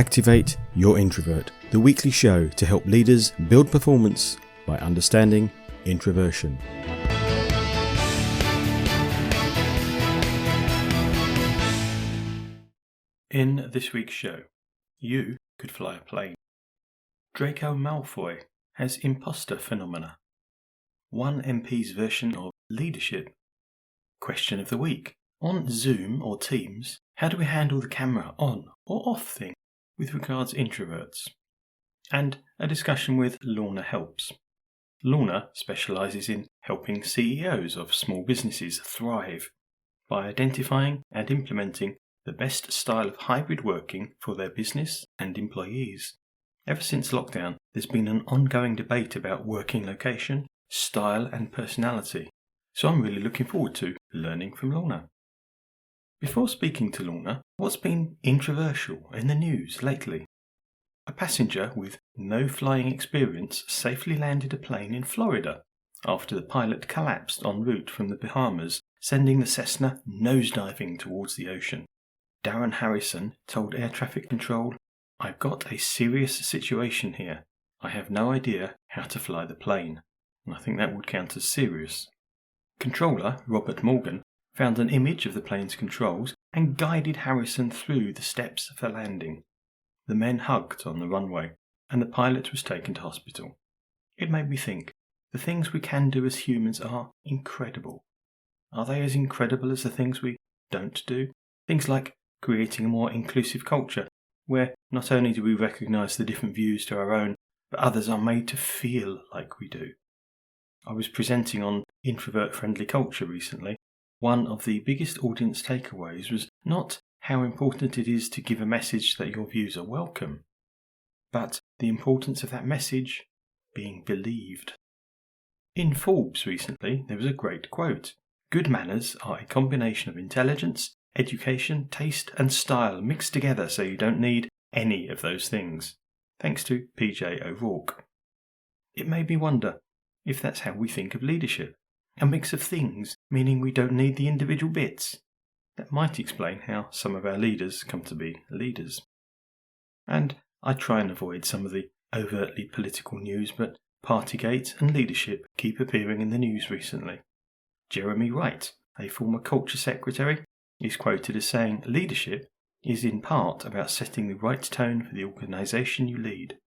Activate Your Introvert, the weekly show to help leaders build performance by understanding introversion. In this week's show, you could fly a plane. Draco Malfoy has imposter phenomena. One MP's version of leadership. Question of the week. On Zoom or Teams, how do we handle the camera on or off thing with regards to introverts? And a discussion with Lorna Helps. Lorna specialises in helping CEOs of small businesses thrive by identifying and implementing the best style of hybrid working for their business and employees. Ever since lockdown, there's been an ongoing debate about working location, style and personality, so I'm really looking forward to learning from Lorna. Before speaking to Lorna, what's been introversial in the news lately? A passenger with no flying experience safely landed a plane in Florida after the pilot collapsed en route from the Bahamas, sending the Cessna nosediving towards the ocean. Darren Harrison told air traffic control, "I've got a serious situation here. I have no idea how to fly the plane." And I think that would count as serious. Controller Robert Morgan found an image of the plane's controls and guided Harrison through the steps for landing. The men hugged on the runway, and the pilot was taken to hospital. It made me think, the things we can do as humans are incredible. Are they as incredible as the things we don't do? Things like creating a more inclusive culture, where not only do we recognise the different views to our own, but others are made to feel like we do. I was presenting on introvert-friendly culture recently. One of the biggest audience takeaways was not how important it is to give a message that your views are welcome, but the importance of that message being believed. In Forbes recently, there was a great quote. "Good manners are a combination of intelligence, education, taste and style mixed together so you don't need any of those things." Thanks to PJ O'Rourke. It made me wonder if that's how we think of leadership. A mix of things, meaning we don't need the individual bits. That might explain how some of our leaders come to be leaders. And I try and avoid some of the overtly political news, but Partygate and leadership keep appearing in the news recently. Jeremy Wright, a former culture secretary, is quoted as saying, "Leadership is in part about setting the right tone for the organisation you lead."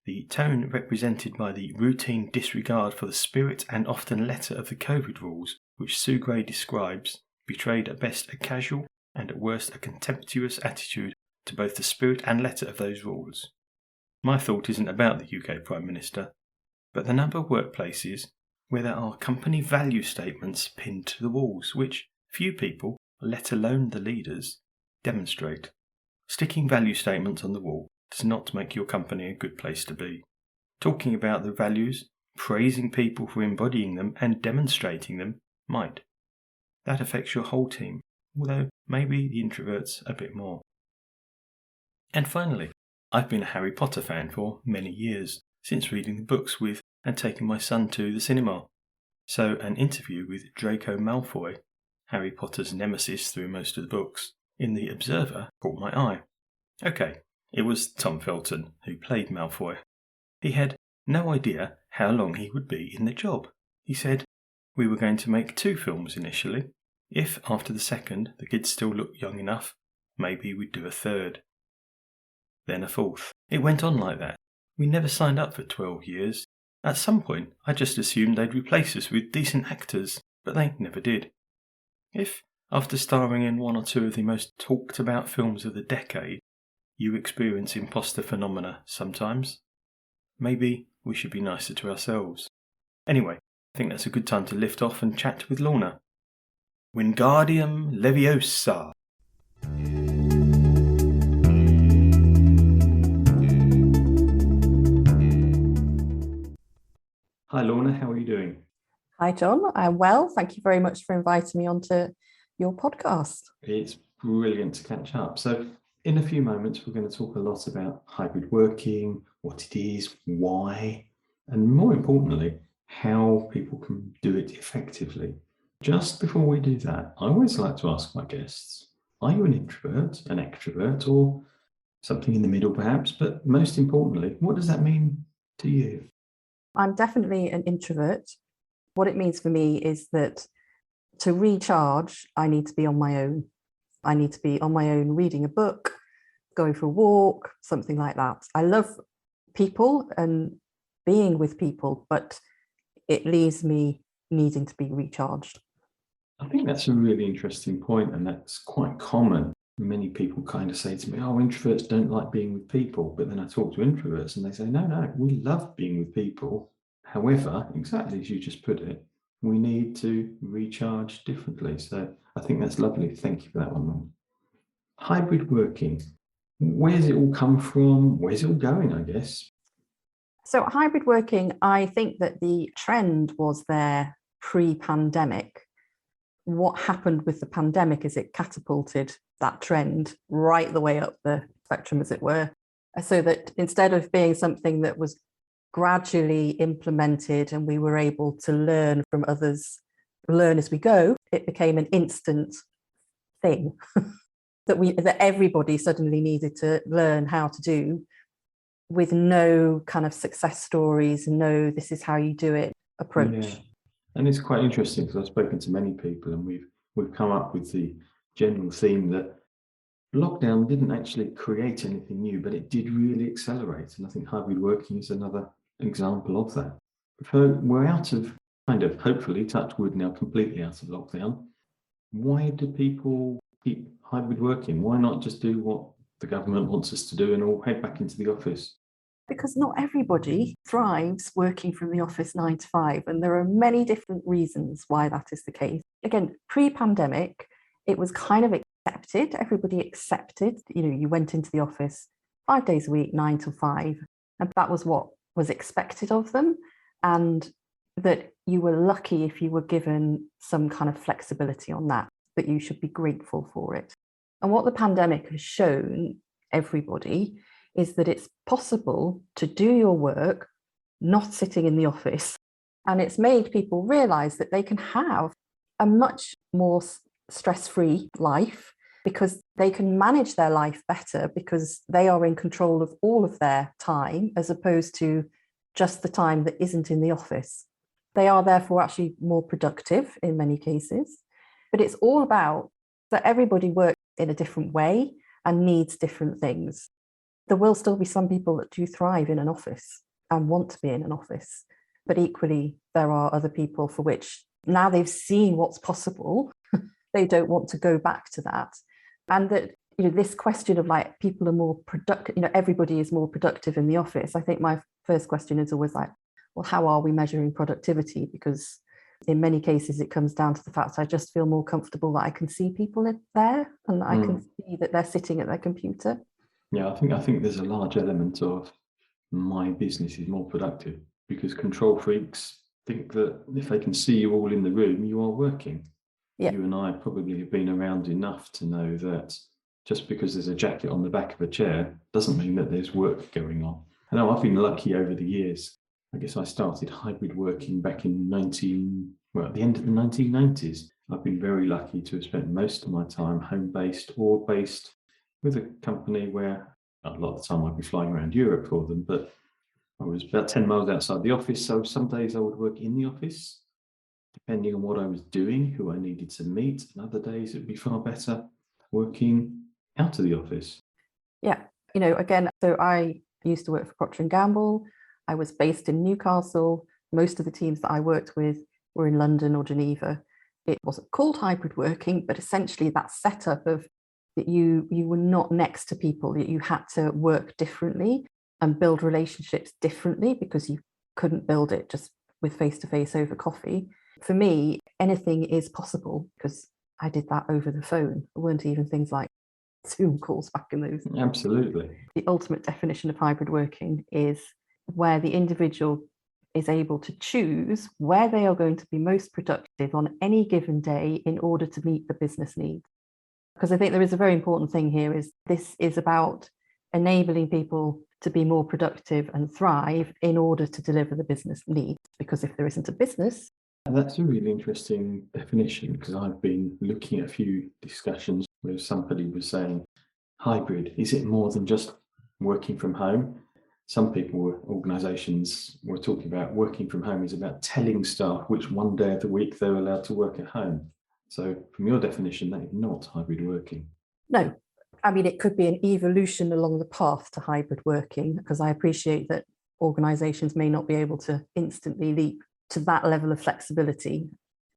The tone represented by the routine disregard for the spirit and often letter of the COVID rules, which Sue Gray describes, betrayed at best a casual and at worst a contemptuous attitude to both the spirit and letter of those rules. My thought isn't about the UK Prime Minister, but the number of workplaces where there are company value statements pinned to the walls, which few people, let alone the leaders, demonstrate. Sticking value statements on the wall does not make your company a good place to be. Talking about the values, praising people for embodying them and demonstrating them might. That affects your whole team, although maybe the introverts a bit more. And finally, I've been a Harry Potter fan for many years, since reading the books with and taking my son to the cinema. So an interview with Draco Malfoy, Harry Potter's nemesis through most of the books, in The Observer caught my eye. Okay, it was Tom Felton who played Malfoy. He had no idea how long he would be in the job. He said, "We were going to make 2 films initially. If, after the second, the kids still looked young enough, maybe we'd do a 3rd. Then a 4th. It went on like that. We never signed up for 12 years. At some point, I just assumed they'd replace us with decent actors, but they never did. If, after starring in 1 or 2 of the most talked about films of the decade, you experience imposter phenomena sometimes, maybe we should be nicer to ourselves." Anyway, I think that's a good time to lift off and chat with Lorna. Wingardium Leviosa. Hi Lorna, how are you doing? Hi John, I'm well. Thank you very much for inviting me onto your podcast. It's brilliant to catch up. So in a few moments, we're going to talk a lot about hybrid working, what it is, why, and more importantly, how people can do it effectively. Just before we do that, I always like to ask my guests, are you an introvert, an extrovert, or something in the middle perhaps, but most importantly, what does that mean to you? I'm definitely an introvert. What it means for me is that to recharge, I need to be on my own. I need to be on my own reading a book, going for a walk, something like that. I love people and being with people, but it leaves me needing to be recharged. I think that's a really interesting point, and that's quite common. Many people kind of say to me, oh, introverts don't like being with people. But then I talk to introverts and they say, no, we love being with people. However, exactly as you just put it, we need to recharge differently. So I think that's lovely. Thank you for that one, Mum. Hybrid working, where's it all come from? Where's it all going, I guess? So hybrid working, I think that the trend was there pre-pandemic. What happened with the pandemic is it catapulted that trend right the way up the spectrum, as it were, so that instead of being something that was gradually implemented and we were able to learn from others, learn as we go, it became an instant thing that everybody suddenly needed to learn how to do, with no kind of success stories, no this is how you do it approach. Yeah. And it's quite interesting because I've spoken to many people and we've come up with the general theme that lockdown didn't actually create anything new, but it did really accelerate. And I think hybrid working is another example of that. So we're out of, kind of, hopefully, touch wood now, completely out of lockdown. Why do people keep hybrid working? Why not just do what the government wants us to do and all head back into the office? Because not everybody thrives working from the office 9 to 5, and there are many different reasons why that is the case. Again, pre-pandemic, it was kind of accepted. Everybody accepted, you went into the office 5 days a week, 9 to 5, and that was what was expected of them, and that you were lucky if you were given some kind of flexibility on that, but you should be grateful for it. And what the pandemic has shown everybody is that it's possible to do your work not sitting in the office. And it's made people realize that they can have a much more stress-free life because they can manage their life better because they are in control of all of their time as opposed to just the time that isn't in the office. They are therefore actually more productive in many cases. But it's all about that everybody works in a different way and needs different things. There will still be some people that do thrive in an office and want to be in an office. But equally, there are other people for which now they've seen what's possible, they don't want to go back to that. And that, this question of like people are more productive, everybody is more productive in the office. I think my first question is always like, well, how are we measuring productivity? Because in many cases, it comes down to the fact I just feel more comfortable that I can see people there and that I can see that they're sitting at their computer. Yeah, I think there's a large element of my business is more productive because control freaks think that if they can see you all in the room, you are working. Yeah. You and I probably have been around enough to know that just because there's a jacket on the back of a chair doesn't mean that there's work going on. I know I've been lucky over the years. I guess I started hybrid working back in at the end of the 1990s. I've been very lucky to have spent most of my time home-based or based with a company where a lot of the time I'd be flying around Europe for them, but I was about 10 miles outside the office. So some days I would work in the office, depending on what I was doing, who I needed to meet. And other days it'd be far better working out of the office. Yeah. Again, so I used to work for Procter & Gamble. I was based in Newcastle. Most of the teams that I worked with were in London or Geneva. It wasn't called hybrid working, but essentially that setup of that you were not next to people, that you had to work differently and build relationships differently because you couldn't build it just with face-to-face over coffee. For me, anything is possible because I did that over the phone. There weren't even things like Zoom calls back in those. Absolutely. The ultimate definition of hybrid working is where the individual is able to choose where they are going to be most productive on any given day in order to meet the business needs. Because I think there is a very important thing here is this is about enabling people to be more productive and thrive in order to deliver the business needs. Because if there isn't a business. And that's a really interesting definition because I've been looking at a few discussions where somebody was saying, hybrid? Is it more than just working from home? Some people, organisations were talking about working from home is about telling staff which one day of the week they're allowed to work at home. So from your definition, that is not hybrid working. No, I mean, it could be an evolution along the path to hybrid working, because I appreciate that organisations may not be able to instantly leap to that level of flexibility.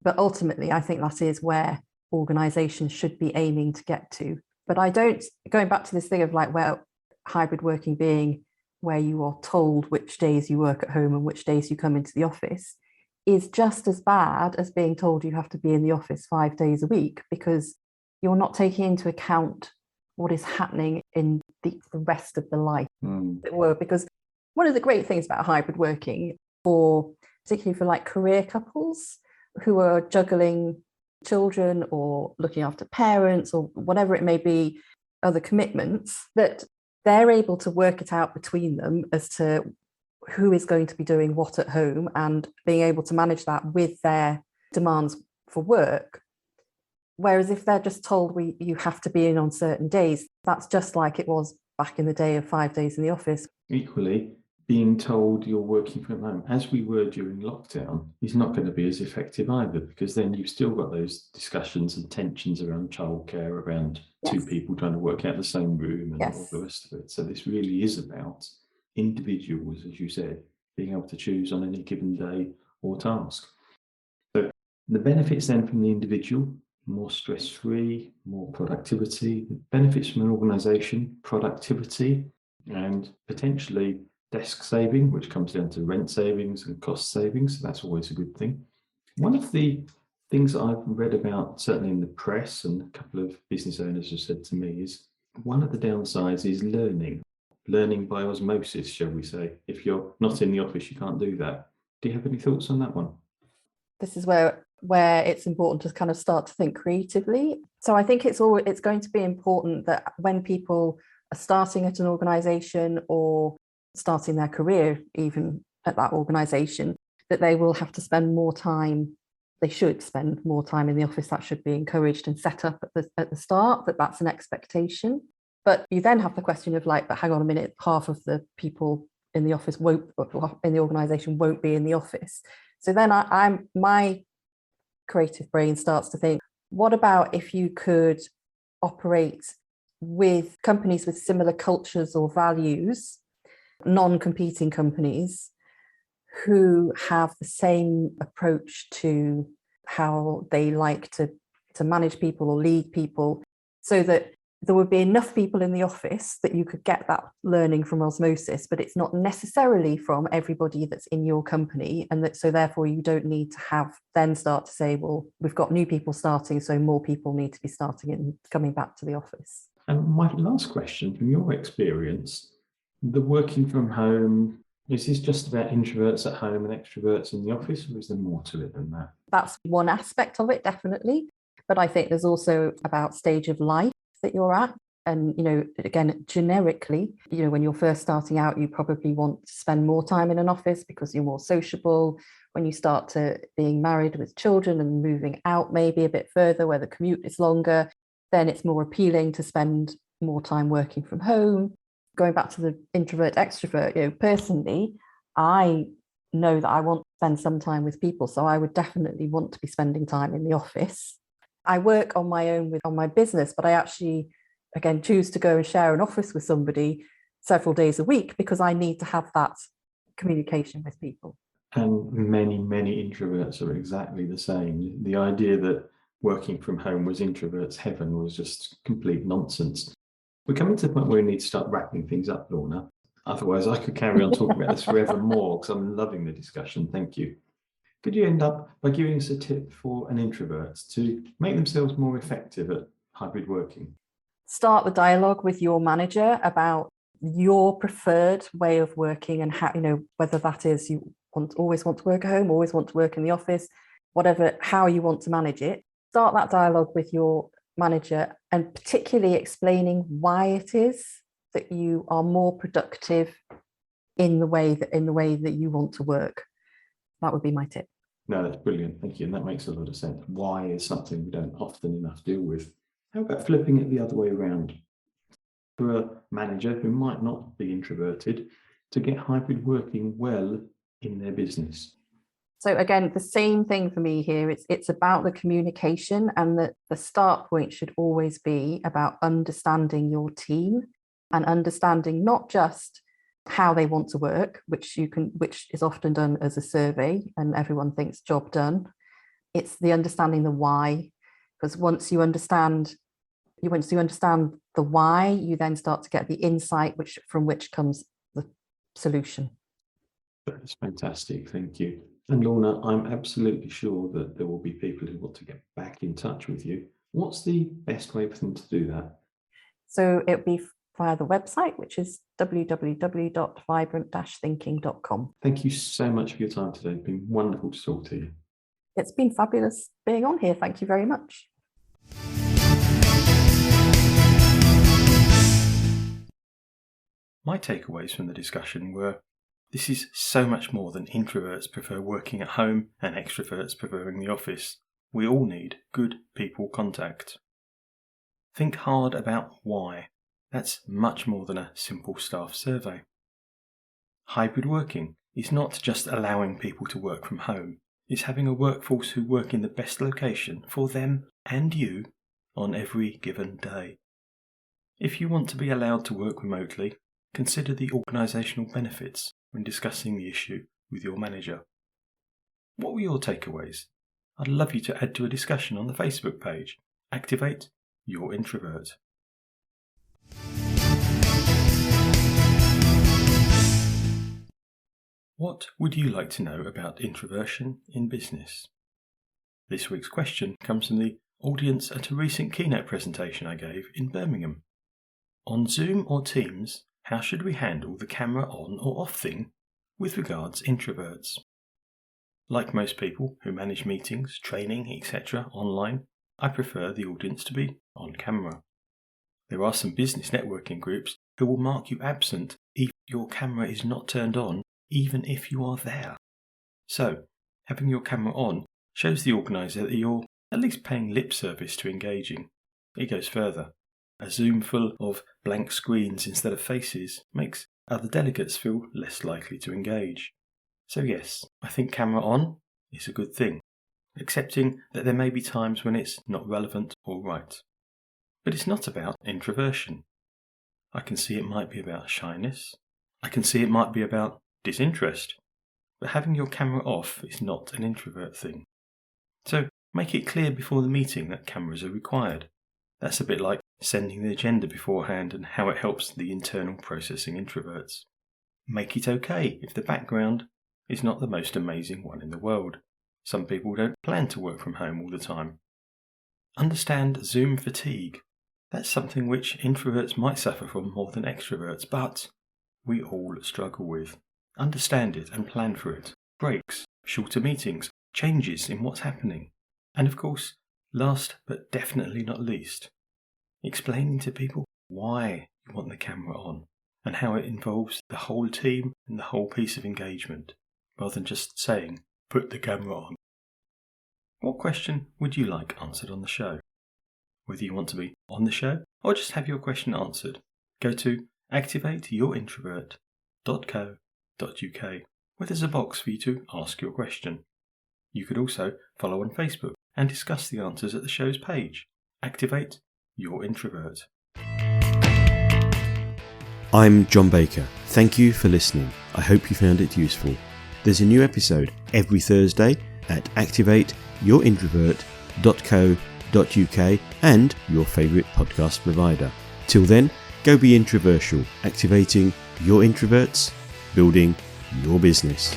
But ultimately, I think that is where organisations should be aiming to get to. But I don't, going back to this thing of like where hybrid working being where you are told which days you work at home and which days you come into the office, is just as bad as being told you have to be in the office 5 days a week, because you're not taking into account what is happening in the rest of the life. Because one of the great things about hybrid working, particularly for like career couples who are juggling children or looking after parents or whatever it may be, other commitments, that they're able to work it out between them as to who is going to be doing what at home and being able to manage that with their demands for work. Whereas if they're just told you have to be in on certain days, that's just like it was back in the day of 5 days in the office. Equally, being told you're working from home, as we were during lockdown, is not going to be as effective either, because then you've still got those discussions and tensions around childcare, around two people trying to work out the same room and all the rest of it. So this really is about individuals, as you said, being able to choose on any given day or task. So the benefits then from the individual: more stress-free, more productivity. Benefits from an organisation: productivity and potentially desk saving, which comes down to rent savings and cost savings. So that's always a good thing. One of the things that I've read about, certainly in the press, and a couple of business owners have said to me, is one of the downsides is learning by osmosis, shall we say. If you're not in the office, you can't do that. Do you have any thoughts on that one? This is where it's important to kind of start to think creatively. So I think it's going to be important that when people are starting at an organisation or starting their career even at that organisation, that they will have to spend more time. They should spend more time in the office. That should be encouraged and set up at the start, that's an expectation. But you then have the question of like, but hang on a minute, half of the people in the office in the organisation won't be in the office. So then my creative brain starts to think, what about if you could operate with companies with similar cultures or values, non-competing companies who have the same approach to how they like to manage people or lead people, so that there would be enough people in the office that you could get that learning from osmosis, but it's not necessarily from everybody that's in your company. And so therefore you don't need to then start to say, well, we've got new people starting, so more people need to be starting and coming back to the office. And my last question, from your experience, the working from home, is this just about introverts at home and extroverts in the office, or is there more to it than that? That's one aspect of it, definitely. But I think there's also about stage of life that you're at. And, again, generically, when you're first starting out, you probably want to spend more time in an office because you're more sociable. When you start to being married with children and moving out maybe a bit further where the commute is longer, then it's more appealing to spend more time working from home. Going back to the introvert extrovert, personally, I know that I want to spend some time with people. So I would definitely want to be spending time in the office. I work on my own on my business, but I actually, again, choose to go and share an office with somebody several days a week because I need to have that communication with people. And many, many introverts are exactly the same. The idea that working from home was introverts' heaven was just complete nonsense. We're coming to the point where we need to start wrapping things up, Lorna. Otherwise, I could carry on talking about this forever more, because I'm loving the discussion. Thank you. Could you end up by giving us a tip for an introvert to make themselves more effective at hybrid working? Start the dialogue with your manager about your preferred way of working and how, whether that is you always want to work at home, always want to work in the office, whatever, how you want to manage it. Start that dialogue with your manager, and particularly explaining why it is that you are more productive in the way that you want to work. That would be my tip. No, that's brilliant. Thank you. And that makes a lot of sense. Why is something we don't often enough deal with. How about flipping it the other way around? for a manager who might not be introverted to get hybrid working well in their business? So again, the same thing for me here. It's about the communication, and the start point should always be about understanding your team and understanding not just how they want to work, which is often done as a survey and everyone thinks job done. It's the understanding the why, because once you understand the why, you then start to get the insight from which comes the solution. That's fantastic, thank you. And Lorna, I'm absolutely sure that there will be people who want to get back in touch with you. What's the best way for them to do that? So it'll be via the website, which is www.vibrant-thinking.com. Thank you so much for your time today. It's been wonderful to talk to you. It's been fabulous being on here. Thank you very much. My takeaways from the discussion were, this is so much more than introverts prefer working at home and extroverts preferring the office. We all need good people contact. Think hard about why. That's much more than a simple staff survey. Hybrid working is not just allowing people to work from home. It's having a workforce who work in the best location for them and you on every given day. If you want to be allowed to work remotely, consider the organisational benefits when discussing the issue with your manager. What were your takeaways? I'd love you to add to a discussion on the Facebook page. Activate Your Introvert. What would you like to know about introversion in business? This week's question comes from the audience at a recent keynote presentation I gave in Birmingham. On Zoom or Teams, how should we handle the camera on or off thing with regards introverts? Like most people who manage meetings, training, etc. online, I prefer the audience to be on camera. There are some business networking groups who will mark you absent if your camera is not turned on, even if you are there. So, having your camera on shows the organiser that you're at least paying lip service to engaging. It goes further. A Zoom full of blank screens instead of faces makes other delegates feel less likely to engage. So yes, I think camera on is a good thing, accepting that there may be times when it's not relevant or right. But it's not about introversion. I can see it might be about shyness. I can see it might be about disinterest. But having your camera off is not an introvert thing. So make it clear before the meeting that cameras are required. That's a bit like sending the agenda beforehand and how it helps the internal processing introverts. Make it okay if the background is not the most amazing one in the world. Some people don't plan to work from home all the time. Understand Zoom fatigue. That's something which introverts might suffer from more than extroverts, but we all struggle with. Understand it and plan for it. Breaks, shorter meetings, changes in what's happening. And of course, last but definitely not least, explaining to people why you want the camera on and how it involves the whole team and the whole piece of engagement, rather than just saying, put the camera on. What question would you like answered on the show? Whether you want to be on the show or just have your question answered, go to activateyourintrovert.co.uk, where there's a box for you to ask your question. You could also follow on Facebook and discuss the answers at the show's page. Activate Your Introvert. I'm John Baker. Thank you for listening. I hope you found it useful. There's a new episode every Thursday at activateyourintrovert.co.uk and your favourite podcast provider. Till then, go be introversial, activating your introverts, building your business.